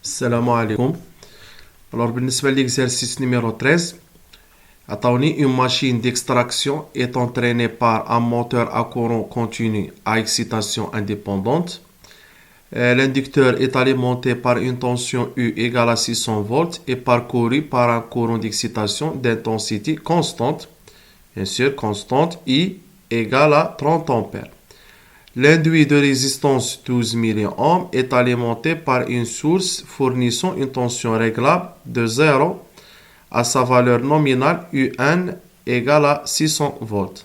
Salam alaikum. Alors, بالنسبة l'exercice numéro 13, attendez, une machine d'extraction est entraînée par un moteur à courant continu à excitation indépendante. L'inducteur est alimenté par une tension U égale à 600 volts et parcouru par un courant d'excitation d'intensité constante, bien sûr constante, I égale à 30 ampères. L'induit de résistance 12 mA est alimenté par une source fournissant une tension réglable de 0 à sa valeur nominale UN égale à 600 volts.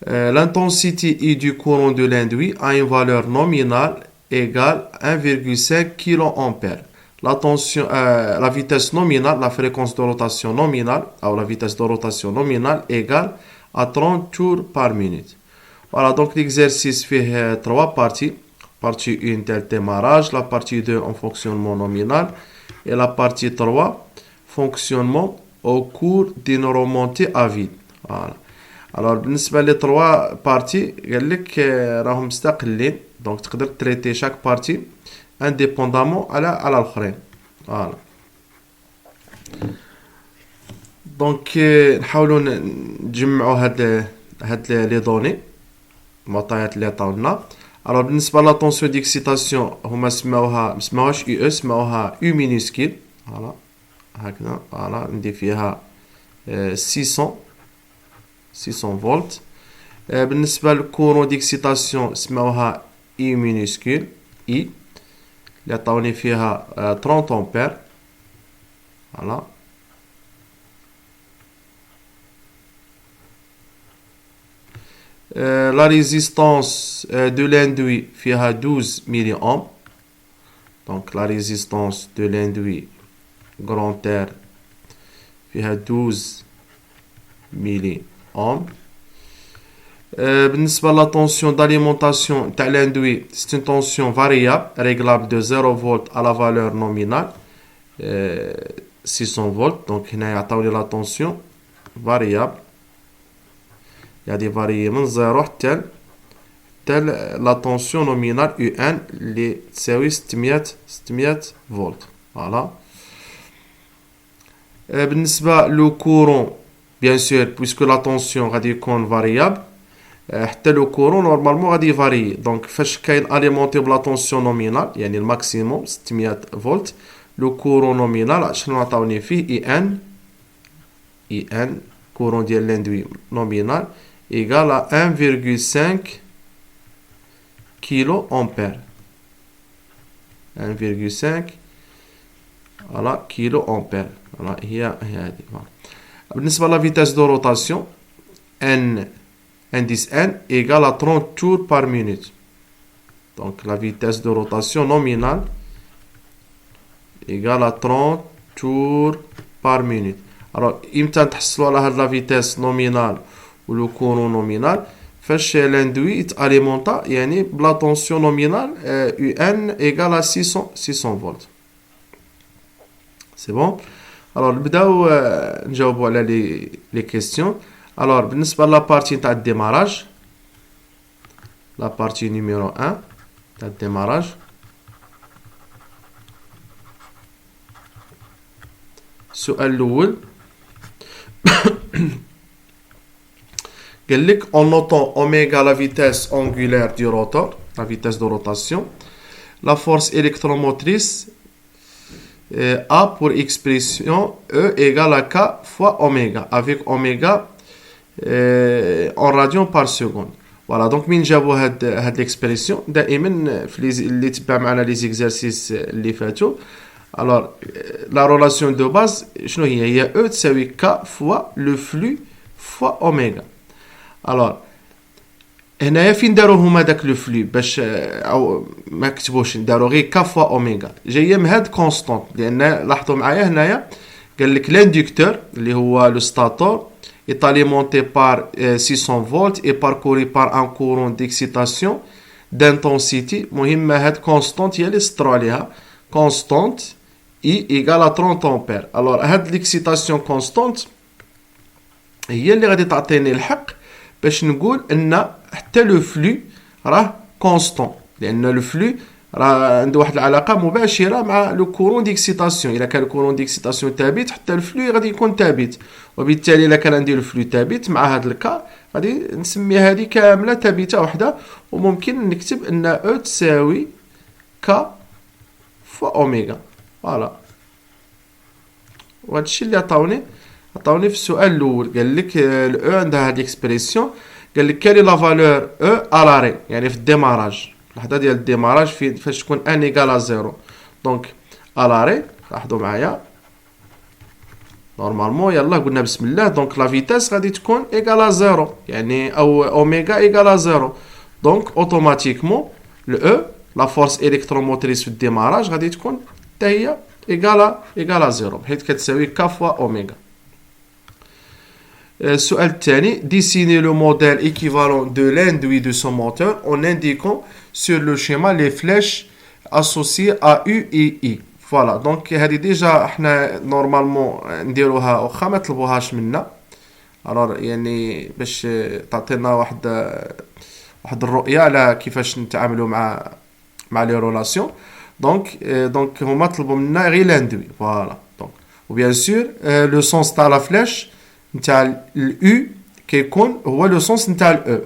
L'intensité I du courant de l'induit a une valeur nominale égale 1,5 kA. La vitesse nominale, la fréquence de rotation nominale, ou la vitesse de rotation nominale égale à 30 tours par minute. Voilà, donc l'exercice fait trois parties. Partie 1, tel démarrage. La partie 2, en fonctionnement nominal. Et la partie 3, fonctionnement au cours d'une remontée à vide. Voilà. Alors, بالنسبة les trois parties, قال لك راهم مستقلين. Donc, تقدر traiter chaque partie indépendamment على الآخرين. Voilà. Donc, نحاولوا نجمعوا هاد les données. المعطيات اللي عطاولنا. Alors بالنسبة للطونسيون ديكسيتاسيون هما مسماوهاش اي او، سماوها يو مينيسكيل. فوالا هكذا، فوالا ندير فيها 600 فولت. بالنسبة للكورون ديكسيتاسيون سماوها اي مينيسكيل اي اللي عطاوني فيها 30 امبير. فوالا la résistance de l'induit فيها 12 mA. Donc la résistance de l'induit grand R فيها 12 mA. بالنسبة la tension d'alimentation تاع l'induit, c'est une tension variable réglable de 0 volts à la valeur nominale 600 volts. Donc هنا يعطوني la tension variable. Il y a des variés من 0 حتى la tension nominale UN اللي تساوي 600 فولت. Voilà. بالنسبة لو كورون bien sûr puisque la tension غادي يكون variable, حتى لو كورون نورمالمون غادي يفاري. دونك فاش كاين اليمونتي بلا tension nominale يعني الماكسيموم 600 فولت، لو كورون نومينال شنو عطاوني فيه اي ان كورون ديال لاندوي نومينال égale à 1,5 kA. 1,5 voilà, kA. Voilà, هي هذه. بالنسبة la vitesse de rotation indice N égale à 30 tours par minute. Donc la vitesse de rotation nominale égale à 30 tours par minute. Alors إمتى نحصلوا على هاد la vitesse nominale ou le courant nominal فاش l'induit يتاليمونطا يعني بلا tension nominale UN égale à 600 volts. C'est bon. Alors نبداو نجاوبوا على les questions. Alors بالنسبة لا partie تاع الديماراج، la partie numéro 1 تاع الديماراج، السؤال الأول en notant oméga la vitesse angulaire du rotor, la vitesse de rotation, la force électromotrice A pour expression E égale à K fois oméga, avec oméga en radians par seconde. Voilà, donc من جابوا هاد l'expression دائما في اللي تبع معنا les exercices اللي فاتوا. Alors la relation de base شنو هي E تساوي K fois le flux fois oméga. Alors هنايا فين داروا هما داك لو فلو باش او ما كتبوش داروا غير ك فوا اوميغا جايه من هاد كونستانت، لان لاحظوا معايا هنايا قال لك لاندكتور اللي هو لو ستاتور est alimenté par 600 volts et parcouru par un courant d'excitation d'intensité. مهم هاد كونستانت هي اللي سطروا عليها كونستانت I égale à 30 ampères. Alors هاد l'excitation constante هي اللي غادي تعطيني الحق باش نقول ان حتى لو فلو راه كونستون، لان لو فلو راه عنده واحد العلاقه مباشره مع لو كورون ديكسيتاسيون. الا كان الكورون ديكسيتاسيون ثابت حتى الفلو غادي يكون ثابت، وبالتالي الا كان عندي الفلو ثابت مع هذا الكا غادي نسمي هذه كامله ثابته وحده، وممكن نكتب ان او تساوي كا فوا اوميغا. فوالا، وهذا الشيء اللي عطاوني في السؤال الاول. قال لك الاو عندها هذه الاكسبريسيون، قال لك كالي لا فالور او الاري يعني في الديماراج، اللحظه ديال الديماراج فاش تكون ان ايكال زيرو. دونك الاري لاحظوا معايا نورمالمون، يلا قلنا بسم الله. دونك لا فيتاس غادي تكون ايكال زيرو يعني او اوميغا ايكال زيرو. دونك اوتوماتيكمون الاو لا فورس الكتروموتريس في الديماراج غادي تكون حتى هي ايكال زيرو، بحيث كتساوي كا فوا اوميغا. السؤال الثاني، dessiner le modèle équivalent de l'induit de son moteur en indiquant sur le schéma les flèches associées à U et I. فوالا، دونك هذه ديجا احنا نورمالمون نديروها واخا ما طلبوهاش منا، يعني باش تعطينا واحد الرؤيه على كيفاش نتعاملوا مع لي رولاسيون. دونك هما طلبوا منا غير لاندوي. فوالا، دونك وبيان سور لو سونس تاع لا فلاش نتاع اليو كيكون هو لو سونس نتاع الاو،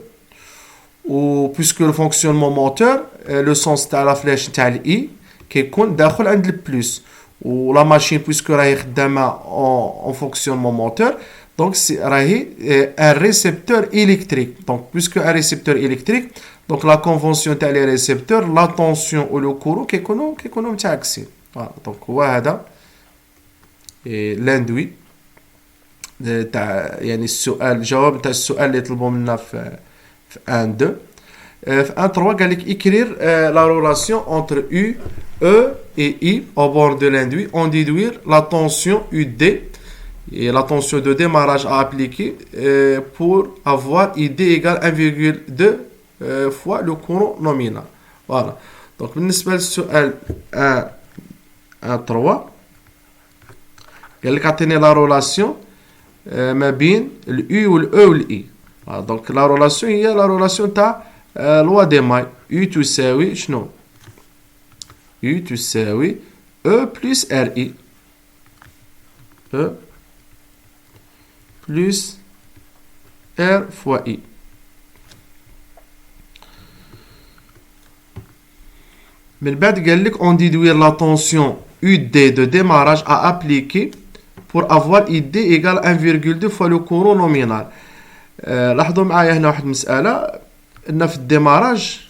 و بويسكو لو فونكسيونمون موتور لو سونس تاع لا فلاش نتاع الاي كيكون داخل عند البلوس، و لا ماشين بويسكو راهي خدامه اون فونكسيونمون موتور دونك راهي ان ريسبتور الكتريك. دونك بويسكو ان ريسبتور الكتريك دونك لا كونفونسيون تاع لي ريسبتور لا طونسيون و لو كورون كيكونوا متعاكسين. دونك هو هذا لاندوي تاع يعني السؤال، الجواب تاع السؤال اللي طلبوا منا في 1 2. في 1 3 قال لك écrire la relation entre U, E et I au bord de l'induit en déduire la tension UD et la tension de démarrage à appliquer pour avoir ID égale 1,2 fois le courant nominal. Voilà. Donc بالنسبة للسؤال 1 3 قال لك عطيني la relation ما بين اليو والاو والاي. دونك لا رولاسيون هي لا رولاسيون تاع لوا دي ماي. يو تساوي شنو؟ يو تساوي او بلس ار اي، او بلس ار فوا اي. من بعد قال لك اون ديدوير لا طونسيون يو دي دو ديماراج ا ابليكي pour avoir ID égale 1,2 fois le courant nominal. لاحظوا معايا هنا واحد المسألة، ان في الديماراج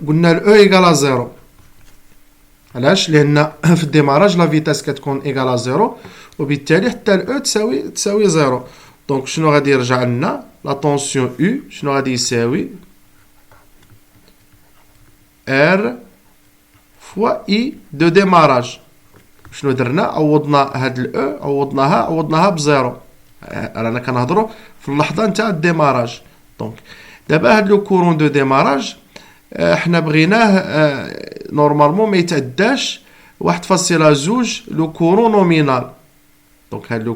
قلنا الاو ايكال زيرو. علاش؟ لان في الديماراج لا فيتاس كتكون ايكال زيرو، وبالتالي حتى الاو تساوي زيرو. دونك شنو غادي يرجع لنا؟ لا طونسيون يو شنو غادي يساوي؟ ار فوا اي دو ديماراج. شنو درنا؟ عوضنا هاد الاو عوضناها بزيرو. رانا كنهضروا في اللحظه نتاع الديماراج. دونك دابا هاد لو كورون دو ديماراج حنا بغيناه نورمالمون ما يتعداش 1.2 لو كورون نومينال. دونك هاد لو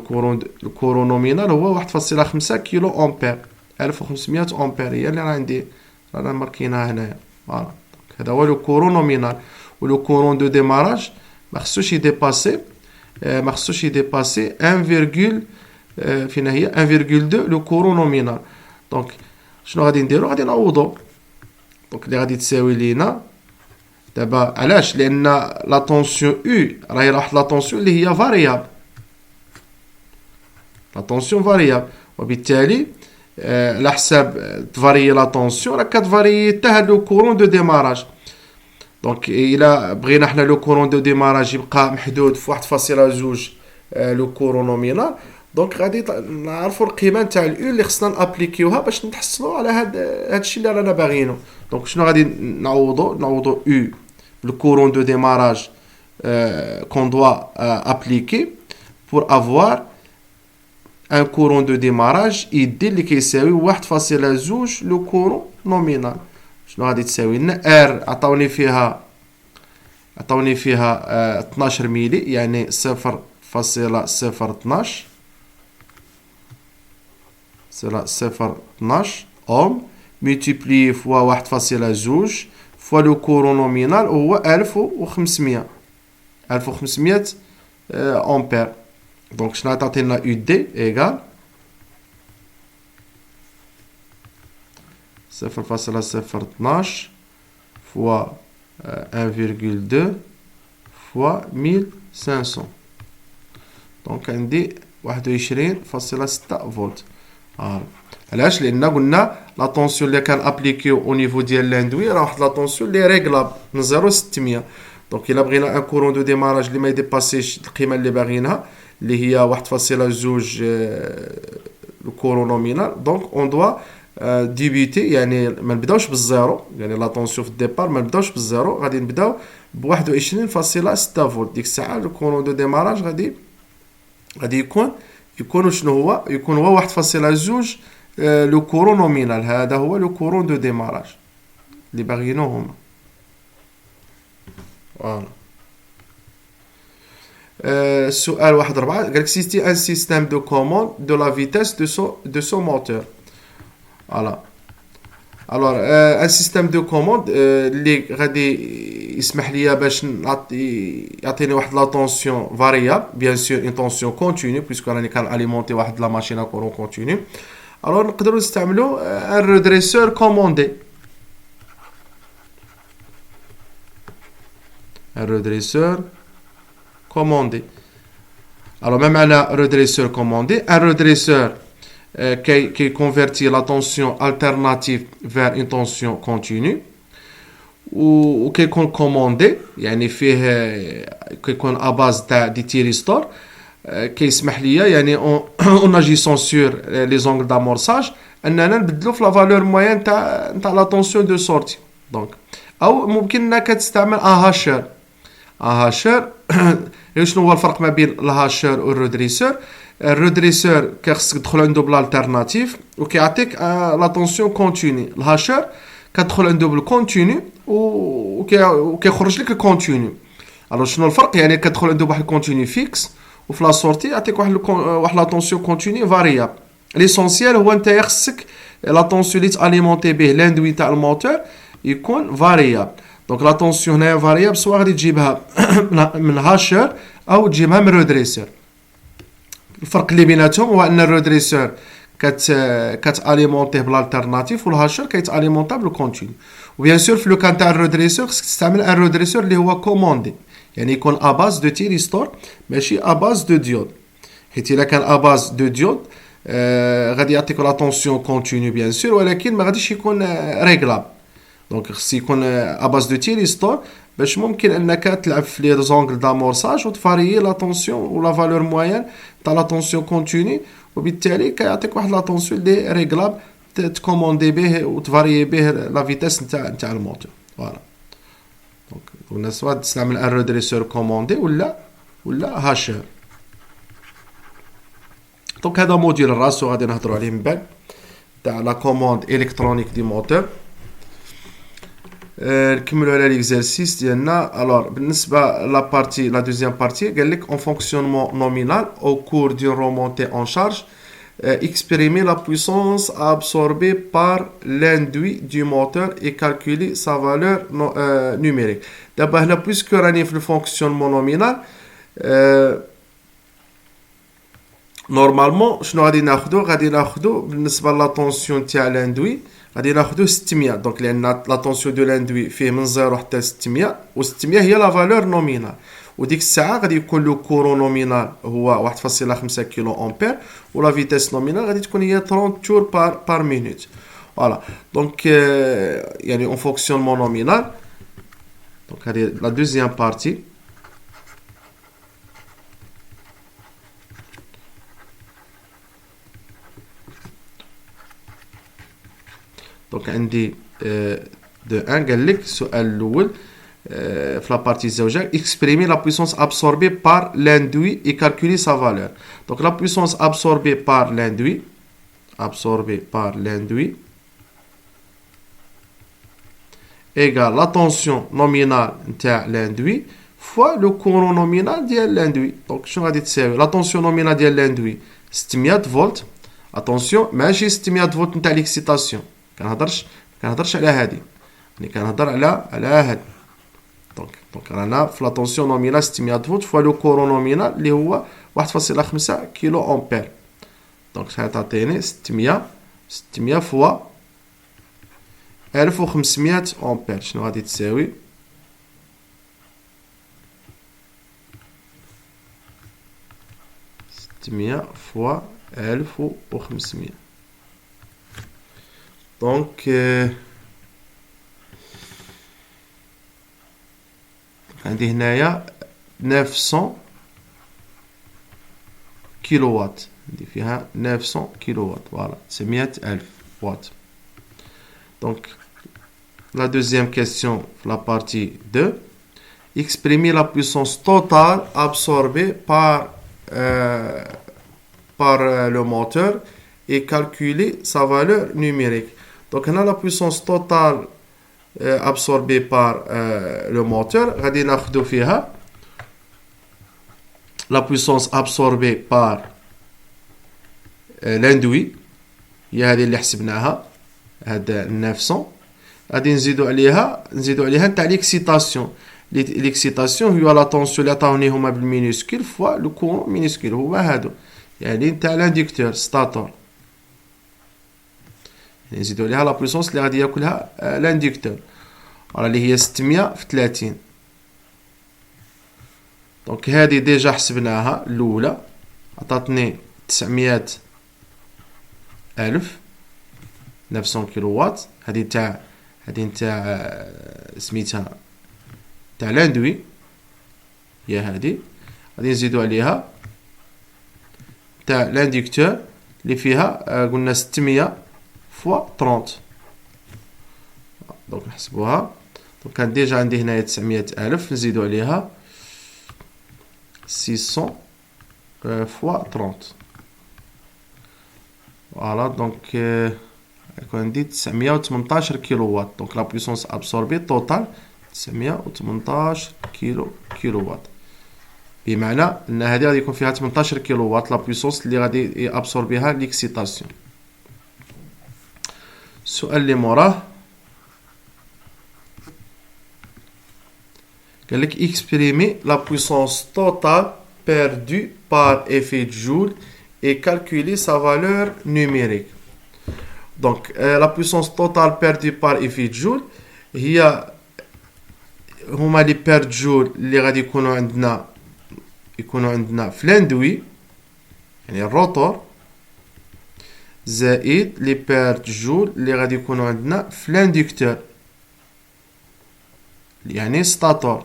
كورون نومينال هو 1.5 كيلو امبير، 1500 امبير هي اللي عندي رانا ماركينها هنايا. فوالا، هذا هو لو كورون نومينال. ولو كورون دو ديماراج ما خصوش يديباسي 1, فينا هي 1,2 لو كورون نومينال. دونك شنو غادي نديرو؟ غادي نعوضو. دونك اللي غادي تساوي لينا دابا، علاش؟ لان لا طونسيون او راهي واحد لا طونسيون اللي هي فاريابل، لا طونسيون فاريابل، وبالتالي على حساب تفاريي لا طونسيون راك كتفاريي حتى هاد لو كورون دو ديماراج. دونك الا بغينا حنا لو كورون دو ديماراج يبقى محدود في 1.2 لو كورون نومينال، دونك غادي نعرفوا القيمه نتاع الاو اللي خصنا نابليكيوها باش نتحصلوا على هاد الشيء اللي رانا باغيينه. دونك شنو غادي نعوضوا او لو كورون دو ديماراج كون دوا ابليكي pour avoir un courant de démarrage ID اللي كيساوي 1.2 لو كورون نومينال. شنو غادي تساوي لنا؟ ار عطاوني فيها 12 ميلي يعني 0.012 c'est la 0.12 ohm multiplié fois 1.2 fois le courant nominal هو 1500 ampères. Donc je vais la UD égale 0.012 fois 1,2 fois 1500. Donc on dit 21.6 volts. علاش لان قلنا لا طونسيون اللي كان ابليكيو او نيفو ديال لاندوي راه واحد لا طونسيون اللي ريغلاب من 0 ل 600. دونك الا بغينا ان كورون دو ديماراج اللي ما يديباسيش القيمه اللي باغيينها اللي هي 1.2 لو كورون نومينال. دونك اون دوا ديبيتي يعني ما نبداوش بالزيرو يعني لا طونسيون في الديبار ما نبداوش بالزيرو غادي نبداو ب 21.6 فولت. ديك الساعه لو كورون دو ديماراج غادي يكون شنو هو يكون هو 1.2 لو كورون نومينال. هذا هو لو كورون دو ديماراج اللي باغيينو هما. فوالا السؤال 1.4 قالك سيتي ان سيستيم دو كوموند دو لا فيتيس دو سو موتور. فوالا الوغ ان سيستيم دو كوموند اللي غادي يسمح ليا باش يعطيني واحد لا طونسيون فاريابل بيان سور اون طونسيون كونتينيو بويسكو راني كان اليمونتي واحد لا ماشين ا كورون كونتينيو. الوغ نقدروا نستعملوا ان ريدريسور كوموندي. un redresseur commandé. Alors, même un redresseur commandé, un redresseur qui convertit la tension alternative vers une tension continue ou qui est commandé, يعني فيه كيكون à base دي تيريستور كيسمح ليا يعني en agissant sur les angles d'amorçage اننا نبدلو في لا فالور موين تاع لا tension de sortie. donc او ممكن انك تستعمل ان هاشر. هاشر شنو هو الفرق ما بين الهاشر والرودريسور؟ الرودريسور كيخصك تدخل عنده بالالتيرناتيف وكيعطيك لا طونسيون كونتيني. الهاشر كتدخل عنده بالكونتيني وكيخرج لك الكونتيني. الو شنو الفرق؟ يعني كتدخل عنده بواحد الكونتيني فيكس وفي لا سورتي يعطيك واحد لا طونسيون كونتيني فاريابل. ليسونسيال هو انت خصك لا طونسيون اللي تاليمونتي به لاندوي تاع الموتور يكون فاريابل. دونك لا طونسيون هنايا فاريابل سواء غادي تجيبها من هاشر او تجيبها من رودريسور. الفرق اللي بيناتهم هو ان الرودريسور كتاليمونتيه بالالتيرناتيف والهاشر كيتاليمونطا بالكونتينيو. وبيان سور في لو كان تاع الرودريسور خصك تستعمل ان رودريسور اللي هو كوموندي يعني يكون ا باز دو تيريستور ماشي ا باز دو ديود. حيت الا كان ا باز دو ديود غادي يعطيك لا طونسيون كونتينيو بيان سور ولكن ما غاديش يكون ريغلاب. دونك خص يكون ا باز دو تيريستور باش ممكن انك تلعب في لي زونغل دامورساج وتفاريي لا طونسيون ولا فالور موين تاع لا طونسيون كونتيني وبالتالي كيعطيك واحد لا طونسيون لي ريغلاب تكوموندي به وتفاريي به لا فيتاس نتاع الموتور. فوالا دونك قلنا سواء تستعمل ان رودريسور كوموندي ولا هاشر. دونك هذا موديل الراسو غادي نهضروا عليه من بعد تاع لا كوموند الكترونيك دي موتور. نكملوا على ليكزارسيس ديالنا. الوغ بالنسبه لا بارتي لا دوزيام بارتي قال لك اون فونكسيونمون نومينال او كور دو رومونتي اون شارج exprimer la puissance absorbée par l'induit du moteur et calculer sa valeur numérique. دابا هنا بويسكو راني في الفونكسيونمون نومينال نورمالمون شنو غادي ناخذو بالنسبه لا طونسيون تاع لاندوي غادي ناخذو 600. دونك لان لا طونسيون دو لاندوي فيه من 0 حتى 600 و600 هي لا فالور نومينال. وديك الساعه غادي يكون لو كورون نومينال هو 1.5 كيلو امبير ولا فيتاس نومينال غادي تكون هي 30 تور بار مينوت. فوالا دونك يعني اون فونكسيونمون نومينال. دونك هذه لا دوزيام بارتي. دونك عندي دو ان قال لك السؤال الاول في لا بارتي الزوجه exprimer la puissance absorbée par l'induit et calculer sa valeur. donc la puissance absorbée par l'induit égale la tension nominale نتاع l'induit fois le courant nominal ديال l'induit. donc شنو غادي تساوي؟ la tension nominale ديال l'induit 600 فولت. اتونسيون ماشي 600 فولت نتاع ليكسيتاسيون، كنهضرش على هادي، يعني كنهضر على هادي. دونك رانا في لا طونسيون نومينال 600 فولت فوا لو كورون نومينال اللي هو 1.5 كيلو امبير. دونك تعطيني 600 فوا 1500 امبير. شنو غادي تساوي؟ 600 فوا 1500. دونك عندي هنايا 900 كيلو وات، عندي فيها 900 كيلو وات، فوالا 900,000 وات. دونك la deuxième question, la partie 2, exprimer la puissance totale absorbée par le moteur et calculer sa valeur numérique. Donc on a la puissance totale absorbée par le moteur. غادي ناخذو فيها la puissance absorbée par l'induit، هي هذه اللي حسبناها، هذا 900. غادي نزيدو عليها نتاع ليكسيتاسيون. ليكسيتاسيون هي لا طونسيون اللي عطاوني هما بالمينيسكول فوا لو كورون مينيسكول، هما هادو يعني نتاع لانديكتور ستاتور. يعني نزيدو عليها لا بويسونس اللي غادي ياكلها لانديكتور، اللي هي 600 في 30. دونك هادي ديجا حسبناها الاولى، عطاتني 900,000 900 كيلو وات. هادي نتاع سميتها تاع لاندوي، هي هادي. غادي نزيدو عليها تاع لانديكتور اللي فيها قلنا 600 فوا 30. دونك نحسبوها. دونك كان ديجا عندي هنايا 900,000، نزيدو عليها 600 فوا 30. فوالا دونك يكون عندي 918 كيلو وات. دونك لا بويسونس ابسوربي توتال 918 كيلو وات، بمعنى ان هذه غادي يكون فيها 18 كيلو وات لا بويسونس اللي غادي ابسوربيها ليكسيتاسيون. السؤال اللي موراه قال لك exprimer la puissance totale perdue par effet de Joule et calculer sa valeur numérique. Donc la puissance totale perdue par effet de Joule هي هما لي بير جول اللي غادي يكونوا عندنا في لاندوي يعني الروتور، زائد لي بير جول اللي غادي يكونوا عندنا في لانديكتور يعني ستاتور.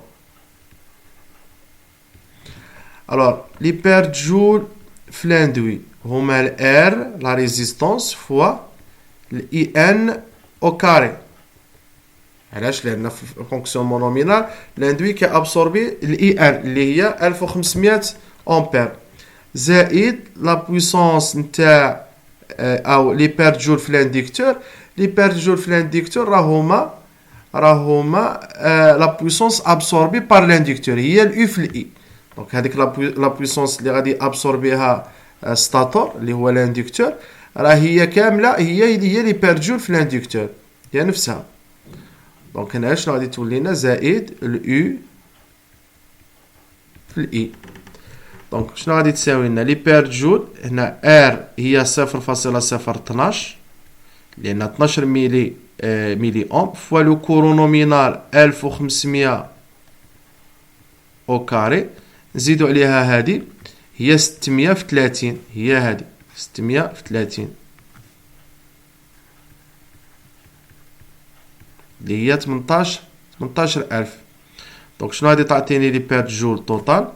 alors لي بير جول في لاندوي هما الار لا ريزيستانس فوا الاي ان او كاري. علاش؟ لان في فونكسيون نومينال لاندوي كي ابسوربي الاي ان اللي هي 1500 امبير، زائد لا بويسونس نتاع او لي بير جول في لانديكتور. لي بير جول في لانديكتور راهما لا بويسونس ابسوربي بار لانديكتور هي الاو في الاي. دونك هذيك لا بويسونس اللي غادي ابسوربيها ستاتور اللي هو لانديكتور راه هي كامله هي لي بير جول في لانديكتور هي نفسها. دونك هنا شنو غادي تولي لنا؟ زائد الاو في الاي. دونك شنو غادي تساوي لنا؟ لي بير جول هنا ار هي 0.012 لان 12 ميلي اوم فوا لو كورون نومينال 1500 او كاري، نزيدو عليها هادي هي 600 في 30، هي هادي 600 في 30 اللي هي 18000. دونك شنو غادي تعطيني لي بير جول توتال؟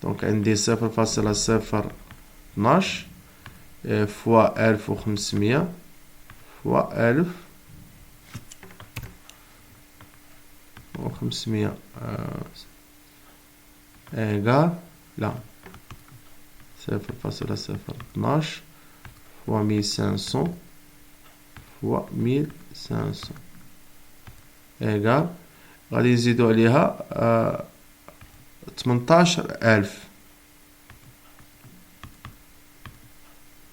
دونك عندي 0.012 فوا 1500 فوا 1500 إيغال لا 0.012 فوا 1500 فوا 1500 إيغال غادي نزيدو عليها 18000.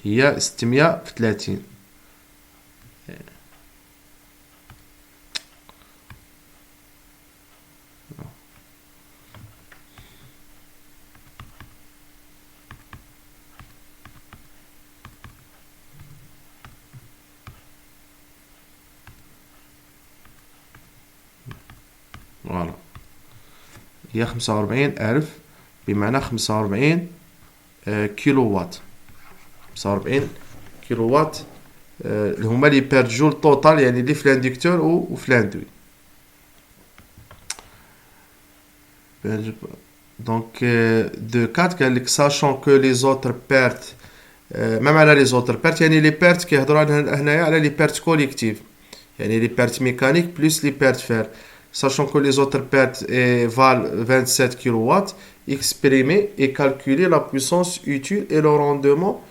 هي 630. فوالا هي 45,000 بمعنى 45 كيلو وات. 45 كيلو وات اللي هما لي بير جول توتال، يعني اللي في الاندكتور وفي الاندوي. دونك دو 4 قال لك ساشون كو لي زوتر بيرت، ما معنى لي زوتر بيرت؟ يعني لي بيرت كيهضروا هنايا على لي بيرت كوليكتيف، يعني لي بيرت ميكانيك بلس لي بيرت فير. Sachant que les autres pertes valent 27 kW, exprimer et calculer la puissance utile et le rendement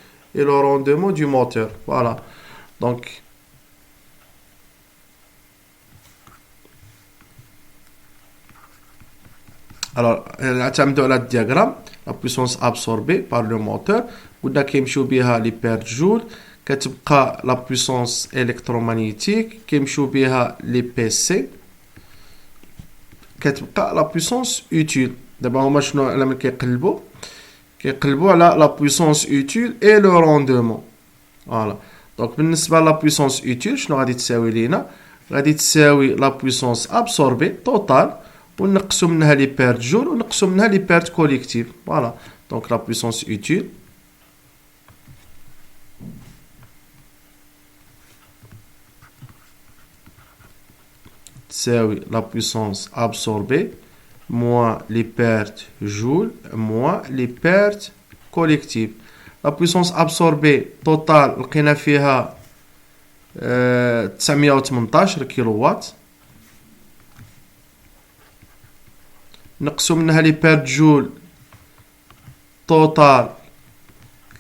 du moteur. Voilà. Donc, alors, le diagramme, la puissance absorbée par le moteur, قلنا كيمشيو بها لي بيرت جول، كتبقى la puissance électromagnétique، كيمشيو بها لي بي سي، كتبقى لا بويسونس اوتيل. دابا هما شنو لما كيقلبوا على لا بويسونس اوتيل اي لو روندومون. فوالا دونك بالنسبه لا بويسونس اوتيل شنو غادي تساوي لينا؟ غادي تساوي لا بويسونس ابسوربي توتال، ونقصوا منها لي بيرت جول ونقصوا منها لي بيرت كوليكتيف. فوالا دونك لا بويسونس اوتيل تساوي la puissance absorbée moins les pertes joules moins les pertes collectives. La puissance absorbée total لقينا فيها 918 كيلووات، نقصوا منها لي بيرت جول توتال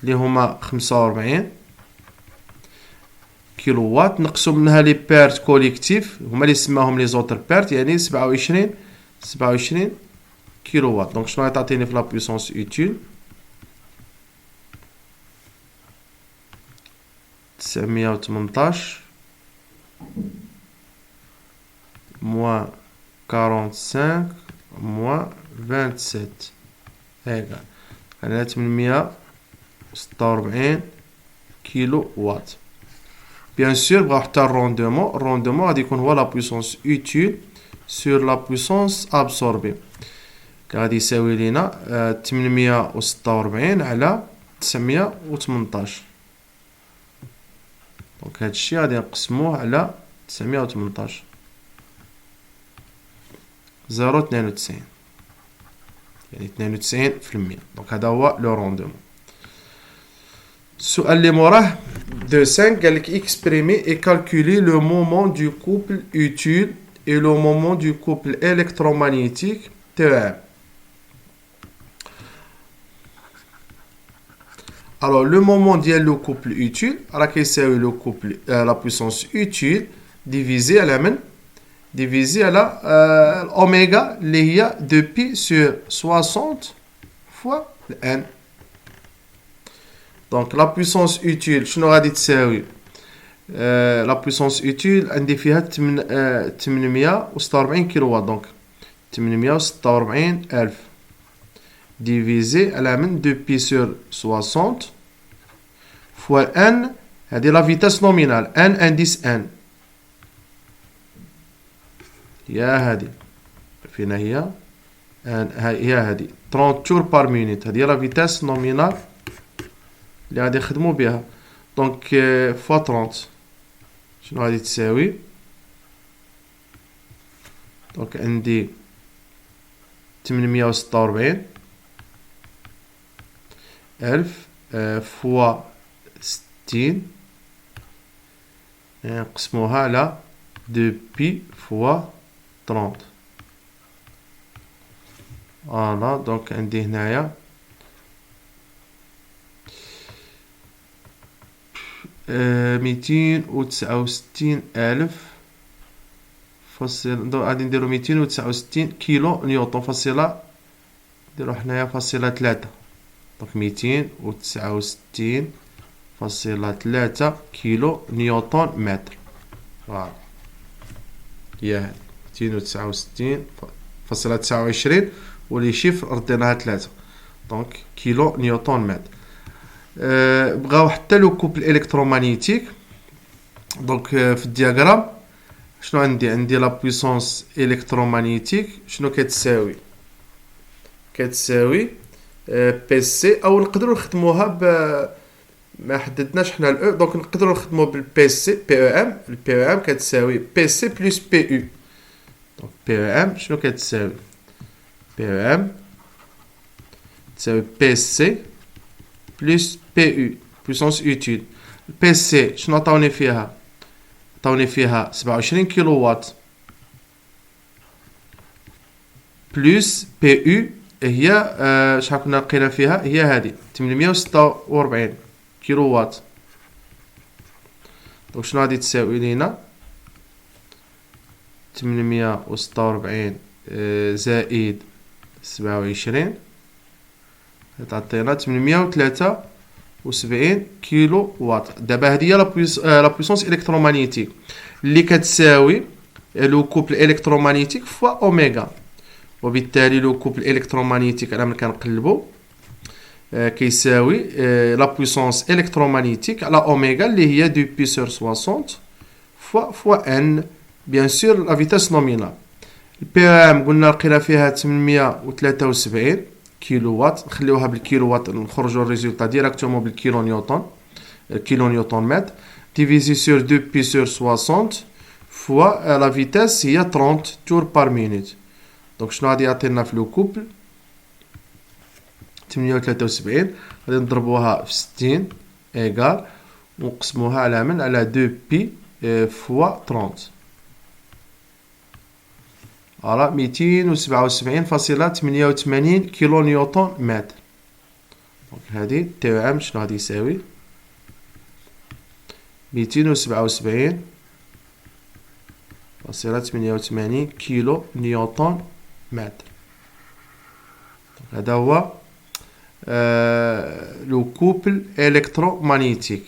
اللي هما 45 كيلووات، نقصوا منها لي بيرت كوليكتيف هما اللي سماهم لي زوتر بيرت، يعني 27 كيلووات. دونك شنو غتعطيني في لا بويسونس اوتيل؟ 918 moins 45 moins 27 ايكال على 846 كيلو وات. Bien sûr, بغاو حتى الروندومون غادي يكون هو لا بويسونس اوتيل سور لا بويسونس ابسوربي، غادي يساوي لينا 846 على 918. دونك هادشي غادي نقسموه على 918 0.92، يعني 92%. دونك هذا هو لو روندومون. السؤال اللي موراه de 5 قال لك exprimer et calculer le moment du couple utile et le moment du couple électromagnétique TEM. Alors le moment ديال le couple utile راه كيساوي le couple la puissance utile divisé على من؟ divisé على الأوميغا اللي هي 2 pi sur 60 fois n. Donc la puissance utile شنو غادي تساوي؟ لا بويسونس اوتيل عندي فيها 846 كيلووات، دونك 846 ألف ديفيزي على من 2 بي سور 60 فوا ان، هذه لا فيتاس نومينال، ان انديس ان هي هذه، فينا هي هي هذه 30 تور بار مينيت، هذه لا فيتاس نومينال اللي غادي نخدمو بها. دونك فوا 30 شنو غادي تساوي؟ دونك عندي 846 ألف فوا 60 نقسموها على 2 بي فوا 30. فوالا دونك عندي هنايا 269 ألف فاصلة، غادي نديرو 269 كيلو نيوتن فاصلة، نديرو حنايا فاصلة 3، دونك 269 2.3 كيلو نيوتن متر. فوالا هي هادي 269.29 ولي شيفر رديناها 3 دونك كيلو نيوتن متر. بغاو حتى لو كوبل الكترومغنيتيك. دونك في الدياغرام شنو عندي لا بويسونس الكترومغنيتيك شنو كتساوي بي سي، او نقدروا نخدموها ما حددناش حنا الاو، دونك نقدروا نخدموا بالبي سي بي او ام. البي او ام كتساوي بي سي بلس بي يو. دونك بي او ام شنو كتساوي؟ بي او ام تساوي بي سي بلس بي يو بويسونس اوتيل. البي سي شنو عطاوني فيها؟ عطاوني فيها 27 كيلو وات بلس بي يو هي شحال كنا لقينا فيها؟ هي هذه 846 كيلو وات. دونك شنو غادي تساوي لينا؟ 846 زائد 27 تعطينا 873 كيلو وات. دابا هذه هي لا بويسونس الكترومغنيتيك اللي كتساوي لو كوبل الكترومغنيتيك فوا اوميغا. وبالتالي لو كوبل الكترومغنيتيك انا ملي كنقلبو كيساوي لا بويسونس الكترومغنيتيك على اوميغا اللي هي 2 بي سور 60 فوا ان بيان سور لا فيتاس نومينال. البي ام قلنا لقينا فيها 873 كيلو وات، نخليوها بالكيلو وات نخرجوا الريزولطا ديراكتومون بالكيلو نيوتن، كيلو نيوتن متر ديفيزي سور 2 بي سور 60 فوا لا فيتاس هي 30 تور بار مينوت. دونك شنو غادي يعطينا في لو كوبل؟ 873 غادي نضربوها في 60 ايغال ونقسموها على من؟ على 2 بي فوا 30. فوالا 277.88 كيلو نيوتن متر. دونك هادي تي او ام شنو غادي يساوي؟ 277.88 كيلو نيوتن متر. هذا هو لو كوبل الكترومغنيتيك.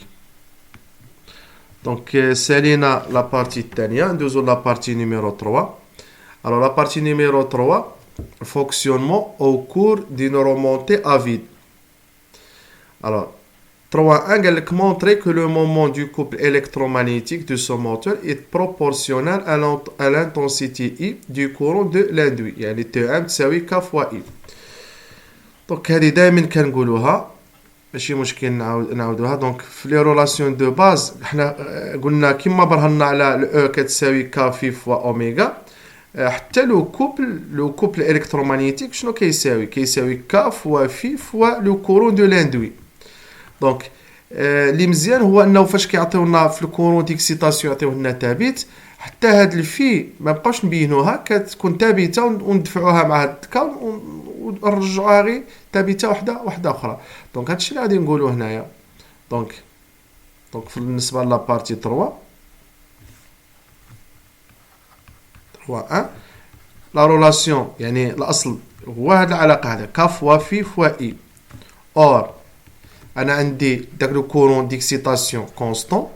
دونك سالينا لا بارتي الثانيه، ندوزو لا بارتي نيميرو 3. Alors la partie numéro 3, fonctionnement au cours d'une remontée à vide. Alors 3.1 قال لك montrer que le moment du couple électromagnétique de ce moteur est proportionnel à l'intensité I du courant de l'induit. يعني T1 تساوي K fois I. دونك هذه دائما كنقولوها ماشي مشكل نعاودوها. دونك في لي رولاسيون دو باز حنا قلنا كيما برهنا على الاو كتساوي K في فوا اوميغا، حتى لو كوبل الكترومغنيتيك شنو كيساوي كا فوا في فوا لو كورون دو لاندوي. دونك اللي مزيان هو انه فاش كيعطيونا في الكورون ديكسيتاسيون يعطيو لنا ثابت، حتى هاد الفي ما بقاوش نبينوها كتكون ثابته وندفعوها مع هاد الكا ونرجعوها غير ثابته وحده اخرى. دونك هادشي اللي غادي نقولوه هنايا. دونك بالنسبه لا بارتي 3 1 لا رولاسيون يعني الاصل هو هاد العلاقه هذا ك فوا في فوا اي. اور انا عندي داك لو كورون ديكسيتاسيون كونستون،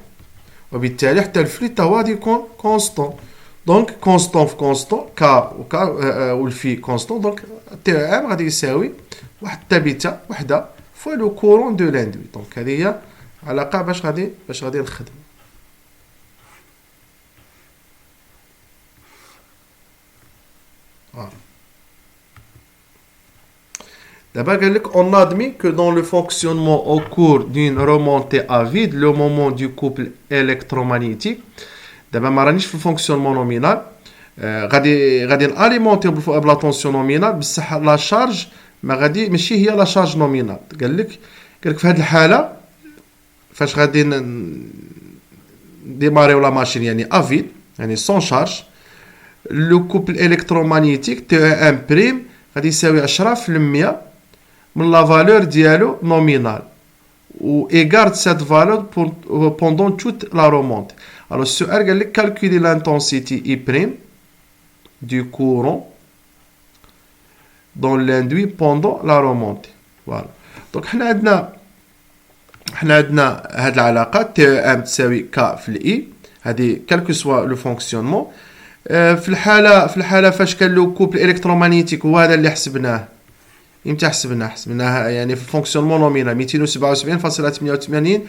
وبالتالي حتى الفلي تا هو غادي يكون كونستون. دونك كونستون في كونستون كا والفي كونستون، دونك تي ام غادي يساوي واحد ثابته وحده فوا لو كورون دو لاندوي. دونك هذه هي علاقه باش غادي نخدم. D'abord, on admet que dans le fonctionnement au cours d'une remontée à vide, le moment du couple électromagnétique, d'abord, ما رانيش في الفونكسيونمون نومينال، غادي ناليمونتي بلا طونسيون نومينال، بصح لا شارج ماشي هي لا شارج نومينال. قال لك في هذه الحاله فاش غادي ديماريو لا ماشين يعني افيد يعني سون شارج، لو كوبل الكترومagnétique تي ان بريم غادي يساوي 10% من لا فالور ديالو نومينال و ايغارد سيت فالور بوندون توت لا رومونتي. الو السؤال قال لك كالكولي لانتونسيتي اي بريم دو كورون دون لاندوي بوندون لا رومونتي. فوالا دونك حنا عندنا حنا عندنا هاد العلاقه تي ام تساوي ك في الاي، هذه كالكو سوا لو فونكسيونمون. في الحاله فاش كان لو كوبل الكترومغنيتيك هو هذا اللي حسبناه. امتى حسبناه يعني في الفونكسيونمون نومينال 277.88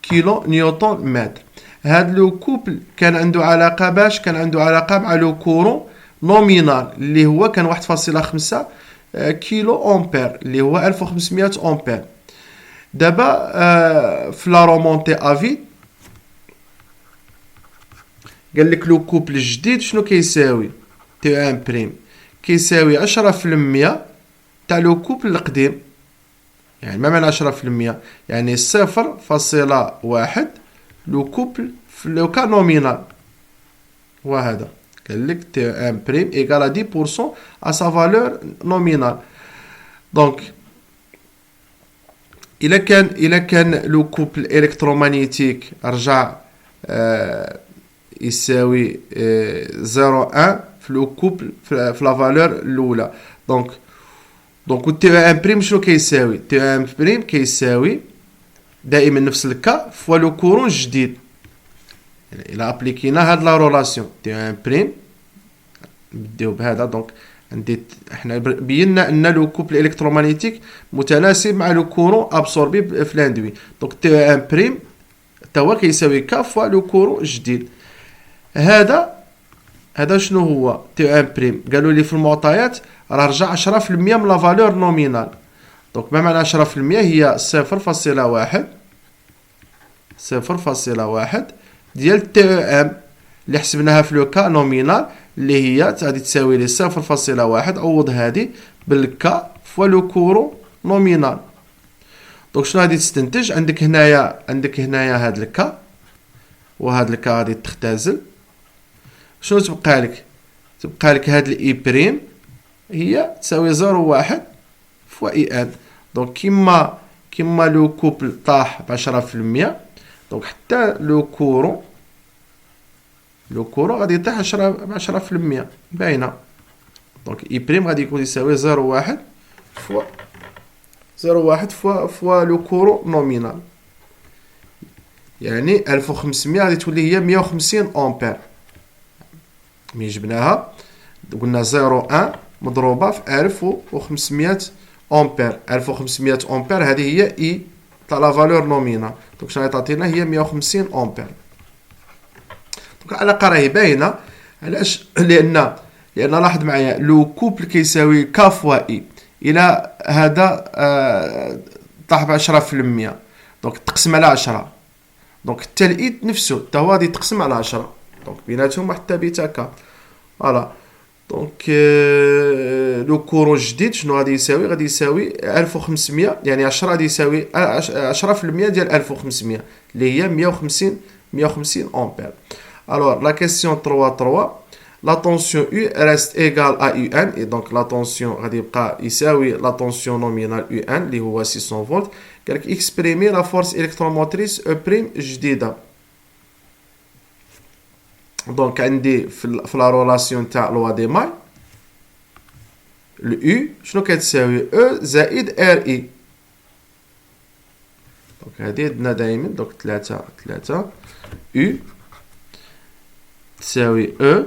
كيلو نيوتن متر. هاد لو كوبل كان عنده علاقه مع لو كورون نومينال اللي هو كان 1.5 كيلو امبير اللي هو 1500 امبير. دابا في لا رومونتي افي قال لك لو كوبل الجديد شنو كيساوي؟ تي ان بريم كيساوي 10% تاع لو كوبل القديم. يعني ما معنى 10%؟ يعني 0.1 لو كوبل في لو كا نومينال هو هذا. قال لك تي ان بريم ايكال 10% à sa valeur nominale. دونك إلا كان لو كوبل الكترومغنيتيك رجع يساوي 0.1 في لو كوبل في لا فالور الاولى. دونك تي ان بريم شنو كيساوي؟ تي ان بريم كيساوي دائما نفس الكا فوا لو كورون جديد. يعني الى ابليكينا هاد لا رولاسيون تي ان بريم نبداو بهذا. دونك عندي احنا بينا ان لو كوبل الكترومغنيتيك متناسب مع لو كورون ابسوربي في لاندوي. دونك تي ان بريم توا كيساوي ك فوا لو كورون جديد. هذا شنو هو تي ان بريم؟ قالوا لي في المعطيات راه رجع 10% من لا فالور نومينال. دونك ما معنى 10%؟ هي 0.1 ديال تي ام اللي حسبناها في لو كا نومينال اللي هي غادي تساوي لي 0.1 عوض هذه بالكا فوا لو كورون نومينال. دونك شنو غادي تستنتج؟ عندك هنايا هاد الكا وهاد الكا غادي تختزل. شنو تبقى لك هاد الاي بريم هي تساوي 0.1 فوا اي ان. دونك كيما لو كوبل طاح ب 10%، دونك حتى لو كورون غادي يطيح ب 10% باينه. دونك اي بريم غادي يكون يساوي 0.1 فوا لو كورون نومينال. يعني 1500 غادي تولي هي 150 امبير. ملي جبناها قلنا 0.1 مضروبه في 1500 امبير. 1500 امبير هذه هي اي تاع لا فالور نومينال. دونك شنو تعطينا؟ هي 150 امبير. دونك العلاقه راهي باينه. علاش؟ لان لاحظ معايا لو كوبل كيساوي ك فوا اي. الى هذا طاح ب 10%، دونك تقسم على 10. دونك حتى الايد نفسه حتى هو غادي يتقسم على 10. دونك بيناتهم واحد التابيتا ك. فوالا. دونك لو كورون جديد شنو غادي يساوي؟ غادي يساوي 1500. يعني 10 غادي يساوي 10% ديال 1500 اللي هي 150 امبير. Alors la question 3.3 la tension U reste égale à UN et donc la tension غادي يبقى يساوي la tension nominale UN اللي هو 600 فولت. قالك exprimer la force électromotrice E' جديدة. دونك عندي في لا رولاسيون تاع لوا دي ماي اليو شنو كتساوي؟ او زائد ار اي. دونك هادي عندنا دائما دونك 3 يو تساوي او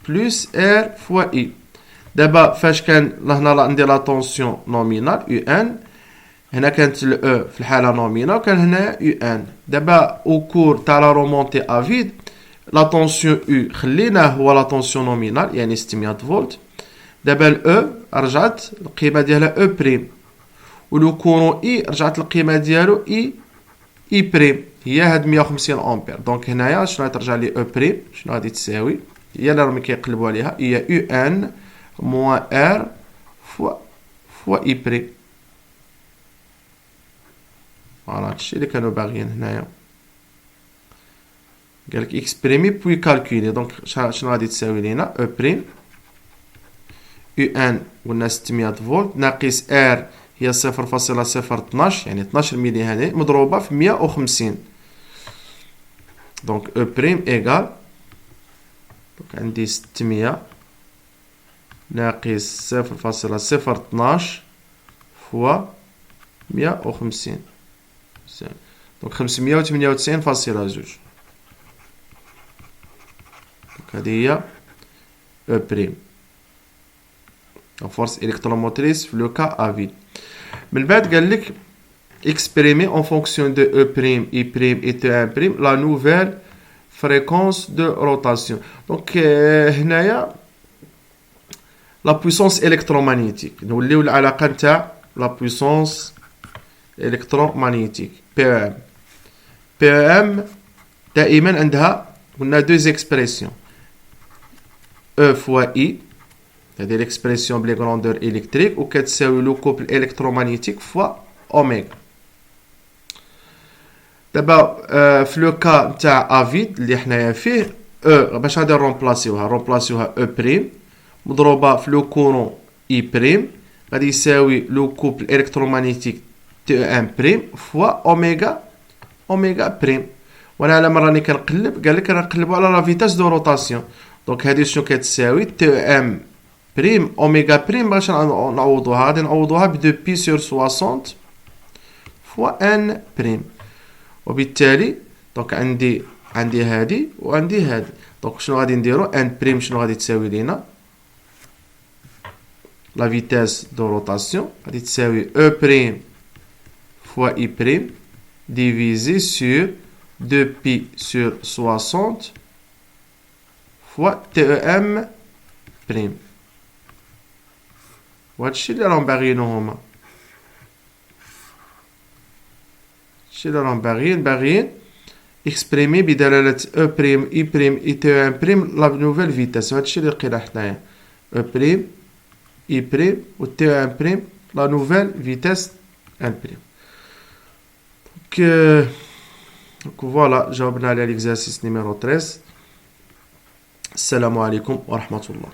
بلس ار فوا اي. دابا فاش كان هنا عندي لا طونسيون نومينال يو ان، هنا كانت الاو في الحاله نومينال وكان هنا يو ان. دابا او كور تاع لا رومونتي افيد لا طونسيون U خليناه هو لا طونسيون نومينال يعني 600 فولت. دابا الاو رجعت القيمه ديالها او بريم ولو كورون اي رجعت القيمه ديالو اي بريم هي هاد 150 امبير. دونك هنايا شنو غترجع لي او بريم؟ شنو غادي تساوي؟ هي اللي راهم كيقلبوا عليها هي يو ان موان ار فوا اي بريم. فوالا هادشي اللي كانوا باغيين هنايا. قالك اكسبريمي بوي كالكولي. دونك شنو غادي تساوي لينا؟ او بريم يو ان قلنا 600 فولت ناقص ار هي 0.012 يعني 12 ملي هاني مضروبه في 150. دونك او بريم ايغال دونك عندي 600 ناقص 0.012 فوا 150. دونك 598.2. دونك هذه هي او بريم لا فورس الكتروموتريس في لو كا ا فيد. من بعد قال لك exprimer en fonction de E', I' et T1' la nouvelle fréquence de rotation. Donc هنايا la puissance électromagnétique. نوليو العلاقة نتاع la puissance électromagnétique PEM. PEM دائما عندها قلنا deux expressions E fois I, c'est-à-dire l'expression بلي grandeur électrique, وكتساوي le couple électromagnétique fois oméga. دابا في لو كا نتاع افيد اللي حنايا فيه او باش غادي نرومبلاسيوها او بريم مضروبه في لو كورون اي بريم غادي يساوي لو كوبل الكترومagnétique تي ان بريم فوا اوميغا بريم. وانا على ما راني كنقلب قال لك راه نقلبوا على لا فيتاس دو روتاسيون. دونك هذه شنو كتساوي تي ام بريم اوميغا بريم. باش نعوضوها غادي نعوضوها ب 2 بي سور 60 فوا ان بريم. وبالتالي دونك عندي هذه وعندي هذه. دونك شنو غادي نديرو ان بريم شنو غادي تساوي لينا لا فيتاس دو روتاسيون غادي تساوي او بريم فوا اي بريم ديفيزي سور 2 بي سور 60 فوا تي او ام بريم. وهادشي اللي راهم باغيينو هما باغيين اكسبريمي بدلالة او بريم اي بريم اي تي ان بريم لا نوفيل فيتاس. هادشي اللي لقينا حنايا او بريم اي بريم و تي ان بريم لا نوفيل فيتاس ان بريم. دونك فوالا جاوبنا على ليكزارسيس نيميرو 13. السلام عليكم ورحمة الله.